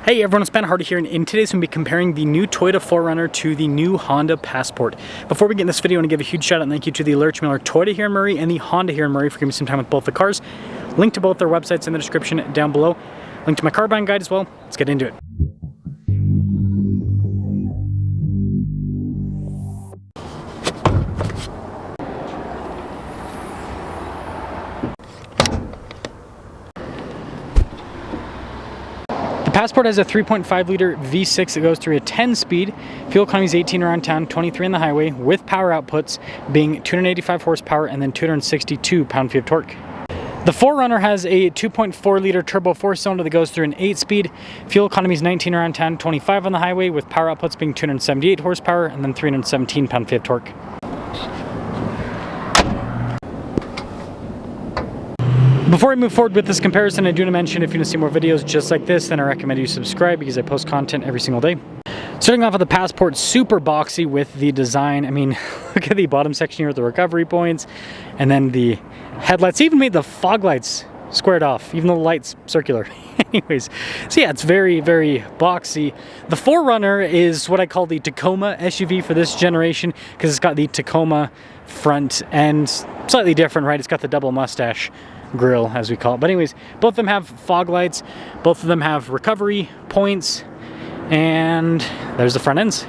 Hey everyone, it's Ben Hardy here, and in today's we'll be comparing the new Toyota 4Runner to the new Honda Passport. Before we get in this video, I want to give a huge shout out and thank you to the Lurch Miller Toyota here in Murray and the Honda here in Murray for giving me some time with both the cars. Link to both their websites in the description down below. Link to my car buying guide as well. Let's get into it. The Passport has a 3.5 liter V6 that goes through a 10-speed. Fuel economy is 18 around town, 23 on the highway, with power outputs being 285 horsepower and then 262 pound-feet of torque. The 4Runner has a 2.4 liter turbo 4-cylinder that goes through an 8-speed. Fuel economy is 19 around town, 25 on the highway, with power outputs being 278 horsepower and then 317 pound-feet of torque. Before I move forward with this comparison, I do want to mention if you want to see more videos just like this, then I recommend you subscribe because I post content every single day. Starting off with the Passport, super boxy with the design. I mean, look at the bottom section here with the recovery points, and then the headlights. They even made the fog lights squared off, even though the light's circular. Anyways, so yeah, it's very, very boxy. The 4Runner is what I call the Tacoma SUV for this generation because it's got the Tacoma front end, slightly different, right? It's got the double mustache grill, as we call it. But anyways, both of them have fog lights, both of them have recovery points, and there's the front ends.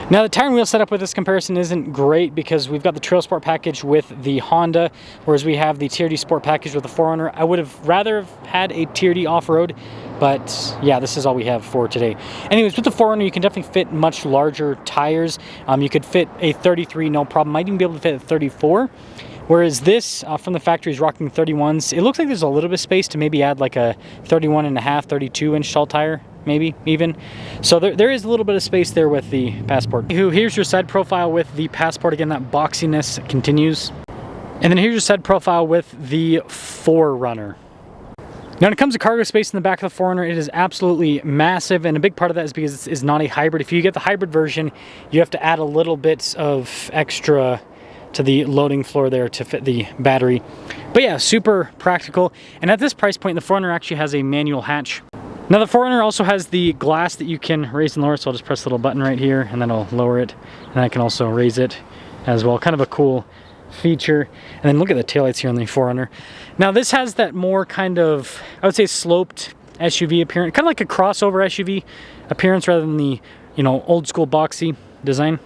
Now the tire and wheel setup with this comparison isn't great because we've got the Trail Sport package with the Honda, whereas we have the TRD Sport package with the 4Runner. I would have rather have had a TRD off-road, but yeah, this is all we have for today. Anyways, with the 4Runner, you can definitely fit much larger tires. You could fit a 33, no problem. Might even be able to fit a 34. Whereas this, from the factory, is rocking 31s. It looks like there's a little bit of space to maybe add like a 31 and a half, 32 inch tall tire, maybe even. So there is a little bit of space there with the Passport. Here's your side profile with the Passport. Again, that boxiness continues. And then here's your side profile with the 4Runner. Now when it comes to cargo space in the back of the 4Runner, it is absolutely massive, and a big part of that is because it's not a hybrid. If you get the hybrid version, you have to add a little bit of extra to the loading floor there to fit the battery. But yeah, super practical. And at this price point, the 4Runner actually has a manual hatch. Now the 4Runner also has the glass that you can raise and lower, so I'll just press the little button right here and then I'll lower it. And I can also raise it as well. Kind of a cool feature. And then look at the taillights here on the 4Runner. Now this has that more kind of, I would say, sloped SUV appearance, kind of like a crossover SUV appearance rather than the, you know, old school boxy design.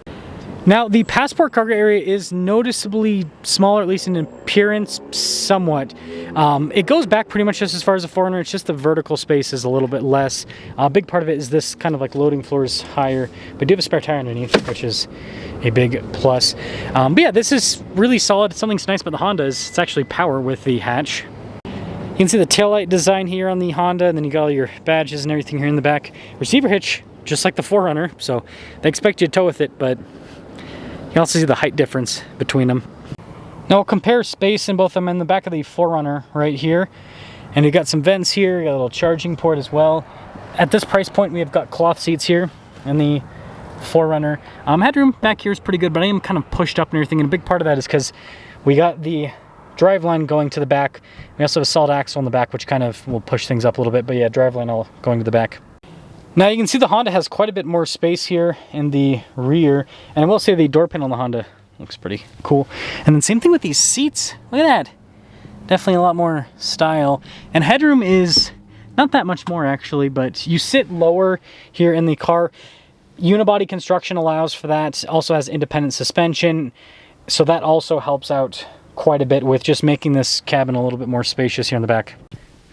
Now, the Passport cargo area is noticeably smaller, at least in appearance, somewhat. It goes back pretty much just as far as the 4Runner. It's just the vertical space is a little bit less. A big part of it is this kind of like loading floor is higher, but you do have a spare tire underneath, which is a big plus. But yeah, this is really solid. Something's nice about the Honda is it's actually power with the hatch. You can see the taillight design here on the Honda, and then you got all your badges and everything here in the back. Receiver hitch, just like the 4Runner, so they expect you to tow with it, but you can also see the height difference between them. Now we'll compare space in both of them in the back of the 4Runner right here. And you've got some vents here, you got a little charging port as well. At this price point, we have got cloth seats here in the 4Runner. Headroom back here is pretty good, but I am kind of pushed up and everything. And a big part of that is because we got the driveline going to the back. We also have a solid axle in the back, which kind of will push things up a little bit. But yeah, driveline all going to the back. Now you can see the Honda has quite a bit more space here in the rear, and I will say the door panel on the Honda looks pretty cool. And then same thing with these seats. Look at that. Definitely a lot more style. And headroom is not that much more actually, but you sit lower here in the car. Unibody construction allows for that. Also has independent suspension, so that also helps out quite a bit with just making this cabin a little bit more spacious here in the back.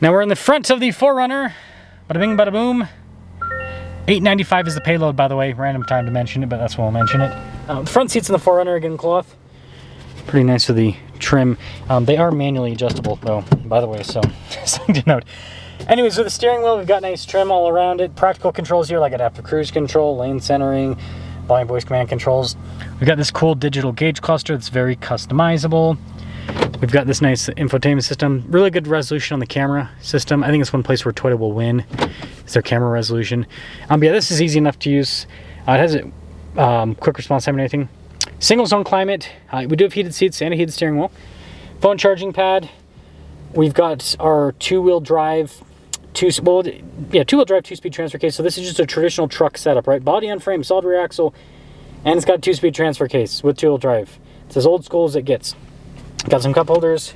Now we're in the front of the 4Runner. Bada bing, bada boom. $8.95 is the payload, by the way. Random time to mention it, but that's why I'll mention it. The front seats in the 4Runner, again, cloth. Pretty nice with the trim. They are manually adjustable, though, by the way, so something to note. Anyways, with the steering wheel, we've got nice trim all around it. Practical controls here, like adaptive cruise control, lane centering, volume voice command controls. We've got this cool digital gauge cluster that's very customizable. We've got this nice infotainment system. Really good resolution on the camera system. I think it's one place where Toyota will win. Is their camera resolution. But yeah, this is easy enough to use. It has a quick response time and everything. Single zone climate. We do have heated seats and a heated steering wheel. Phone charging pad. We've got our two-wheel drive two-wheel drive, 2-speed transfer case. So this is just a traditional truck setup, right? Body on frame, solid rear axle, and it's got a 2-speed transfer case with 2-wheel drive. It's as old school as it gets. Got some cup holders,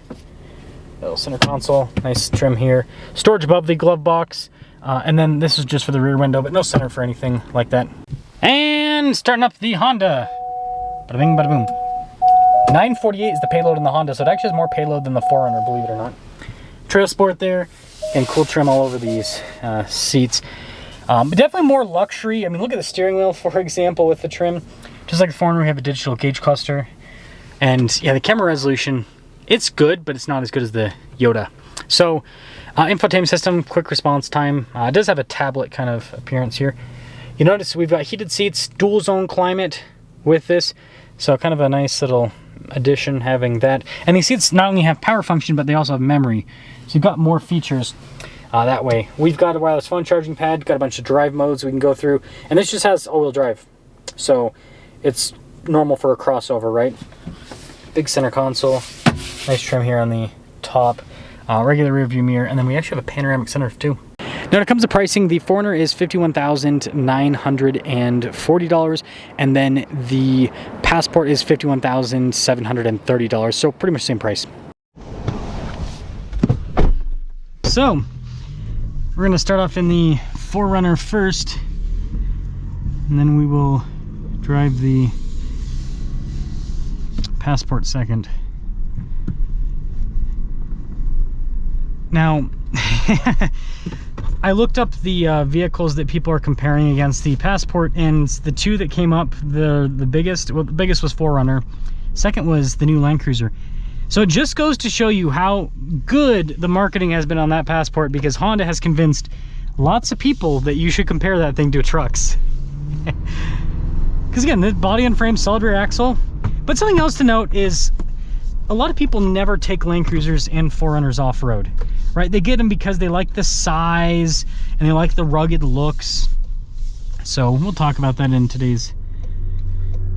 little center console, nice trim here. Storage above the glove box, and then this is just for the rear window, but no center for anything like that. And starting up the Honda. Bada bing, bada boom. 948 is the payload in the Honda, so it actually has more payload than the 4Runner, believe it or not. Trail Sport there, and cool trim all over these seats. But definitely more luxury. I mean, look at the steering wheel, for example, with the trim. Just like the 4Runner, we have a digital gauge cluster. And yeah, the camera resolution, it's good, but it's not as good as the Yoda. So, infotainment system, quick response time. It does have a tablet kind of appearance here. You notice we've got heated seats, dual zone climate with this. So kind of a nice little addition having that. And these seats not only have power function, but they also have memory. So you've got more features that way. We've got a wireless phone charging pad, got a bunch of drive modes we can go through. And this just has all-wheel drive. So it's normal for a crossover, right? Big center console, nice trim here on the top, regular rear view mirror, and then we actually have a panoramic sunroof too. Now, when it comes to pricing, the 4Runner is $51,940, and then the Passport is $51,730, so pretty much the same price. So, we're going to start off in the 4Runner first, and then we will drive the Passport second. Now, I looked up the vehicles that people are comparing against the Passport, and the two that came up, the biggest was 4Runner. Second was the new Land Cruiser. So it just goes to show you how good the marketing has been on that Passport, because Honda has convinced lots of people that you should compare that thing to trucks. Because again, the body and frame, solid rear axle. But something else to note is a lot of people never take Land Cruisers and 4Runners off-road, right? They get them because they like the size and they like the rugged looks. So we'll talk about that in today's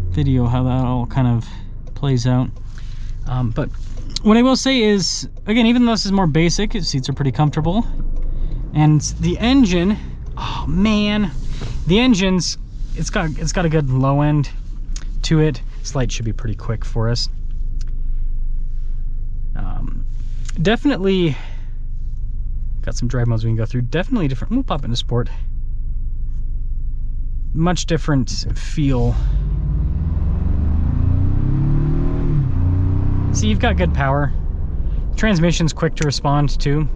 video, how that all kind of plays out. But what I will say is, again, even though this is more basic, its seats are pretty comfortable. And the engine, oh man, the engine's, it's got a good low end to it. This light should be pretty quick for us. Definitely got some drive modes we can go through. Definitely different. We'll pop into sport. Much different feel. See, you've got good power. Transmission's quick to respond to.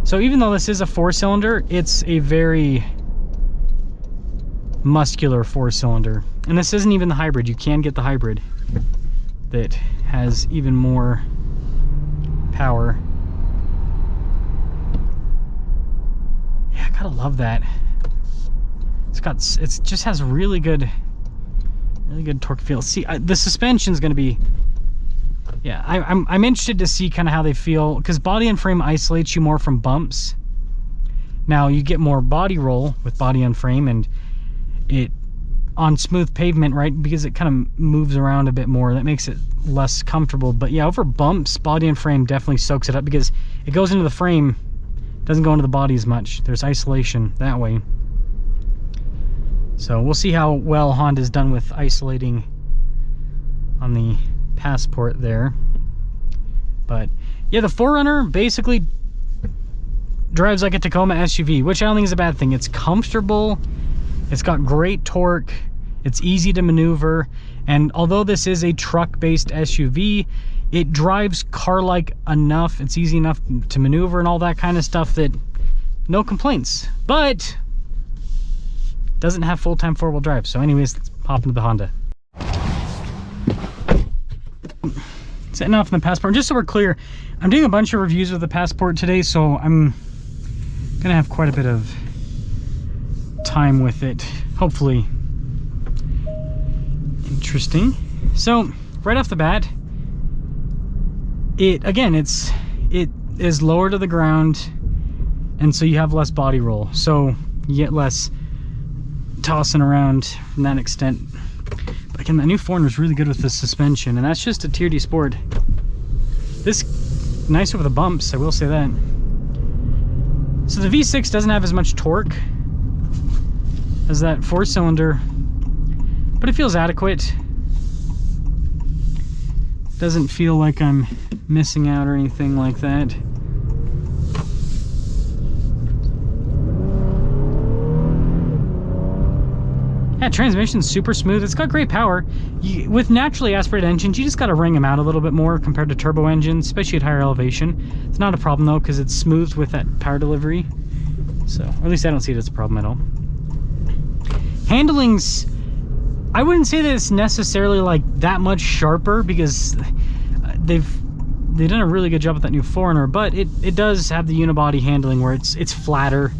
So even though this is a 4-cylinder, it's a very muscular 4-cylinder. And this isn't even the hybrid. You can get the hybrid that has even more power. Yeah, I gotta love that. It just has really good torque feel. See, the suspension's gonna be, yeah, I'm interested to see kind of how they feel, because body and frame isolates you more from bumps. Now you get more body roll with body and frame, and it on smooth pavement, right, because it kind of moves around a bit more. That makes it less comfortable. But yeah, over bumps, body and frame definitely soaks it up, because it goes into the frame, doesn't go into the body as much. There's isolation that way. So we'll see how well Honda's done with isolating on the Passport there. But yeah, the 4Runner basically drives like a Tacoma SUV, which I don't think is a bad thing. It's comfortable, it's got great torque, it's easy to maneuver, and although this is a truck-based SUV, it drives car-like enough, it's easy enough to maneuver and all that kind of stuff, that no complaints. But doesn't have full-time 4-wheel drive. So anyways, let's pop into the Honda. Setting off in the Passport. Just so we're clear, I'm doing a bunch of reviews of the Passport today, so I'm gonna have quite a bit of time with it, hopefully. Interesting. So right off the bat, it is lower to the ground, and so you have less body roll, so you get less tossing around from that extent. But again, the new 4Runner is really good with the suspension, and that's just a Tier D Sport. This nice over the bumps, I will say that. So the V6 doesn't have as much torque as that 4-cylinder, but it feels adequate. Doesn't feel like I'm missing out or anything like that. Yeah, transmission's super smooth. It's got great power. With naturally aspirated engines, you just got to wring them out a little bit more compared to turbo engines, especially at higher elevation. It's not a problem though, because it's smooth with that power delivery. So, or at least I don't see it as a problem at all. Handling's, I wouldn't say that it's necessarily like that much sharper, because they've done a really good job with that new 4Runner, but it does have the unibody handling where it's flatter.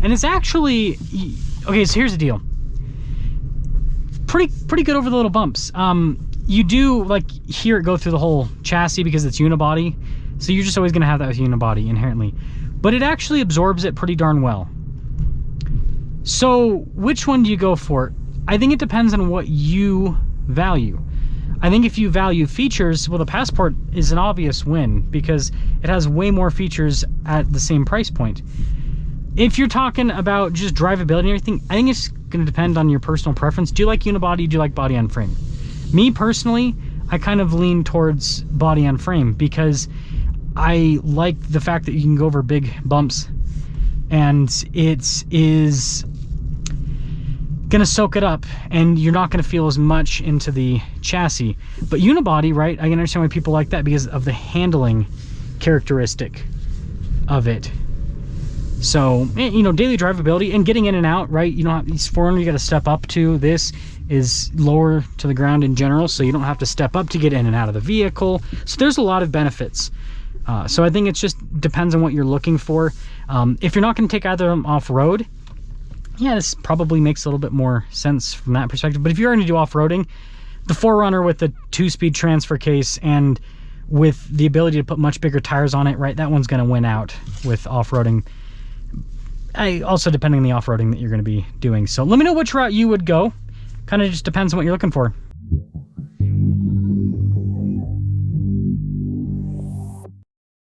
And it's actually, okay, so here's the deal. Pretty good over the little bumps. You do like hear it go through the whole chassis because it's unibody, so you're just always going to have that with unibody inherently, but it actually absorbs it pretty darn well. So which one do you go for? I think it depends on what you value. I think if you value features, well, the Passport is an obvious win because it has way more features at the same price point. If you're talking about just drivability and everything, I think it's going to depend on your personal preference. Do you like unibody? Do you like body on frame? Me personally, I kind of lean towards body on frame because I like the fact that you can go over big bumps and it is going to soak it up and you're not going to feel as much into the chassis. But unibody, right, I can understand why people like that because of the handling characteristic of it. So, you know, daily drivability and getting in and out, right? You don't have these 4Runner you got to step up to. This is lower to the ground in general, so you don't have to step up to get in and out of the vehicle. So there's a lot of benefits. So I think it just depends on what you're looking for. If you're not going to take either of them off-road, yeah, this probably makes a little bit more sense from that perspective. But if you're going to do off-roading, the 4Runner with the 2-speed transfer case and with the ability to put much bigger tires on it, right, that one's going to win out with off-roading. Also depending on the off-roading that you're going to be doing. So let me know which route you would go. Kind of just depends on what you're looking for.